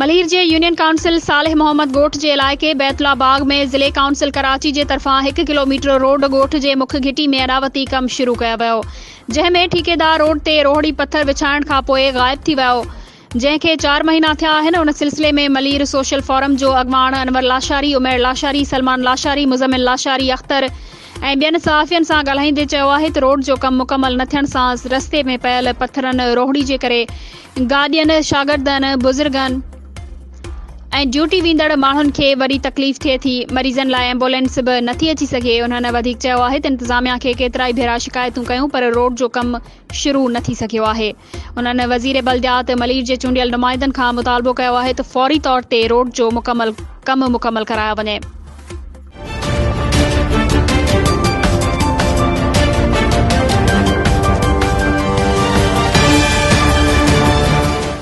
मलीर जे union council Salih Mohammad ॻोठ जे इलाइक़े बैतुल्ला बाग में ज़िले काउंसिल कराची जे तरफ़ां 1 किलोमीटर रोड ॻोठ जे मुख्य घिटी में अॾावती कम शुरू कयो वियो, जंहिंमें ठेकेदार रोड ते रोहड़ी पत्थर विछाइण खां पोइ गायब थी वियो, जंहिंखे 4 महीना थिया आहिनि। उन सिलसिले में मलीर सोशल फोरम जो अॻवान अनवर लाशारी, उमेर लाशारी, सलमान लाशारी, मुज़मिल लाशारी अख्तर ऐं ॿियनि सहाफ़ियुनि सां ॻाल्हाईंदे चयो आहे त रोड जो कमु मुकमल न थियण सां रस्ते में पयल पत्थरनि रोहड़ी जे करे गाॾियुनि, शागिर्दनि, बुज़ुर्गनि ऐं ड्यूटी वेंदड़ माण्हुनि खे वॾी तकलीफ़ थिए थी। मरीज़नि लाइ एम्बुलेंस बि नथी अची सघे। उन्हनि वधीक चयो आहे त इंतिज़ामिया खे केतिरा ई भेरा शिकायतूं कयूं पर रोड जो कमु शुरू न थी सघियो आहे। उन्हनि वज़ीर बल्दियात मलीर जे चूंडियल नुमाइंदनि खां मुतालबो कयो आहे त फौरी तौर ते रोड जो कमु मुकमल करायो वञे।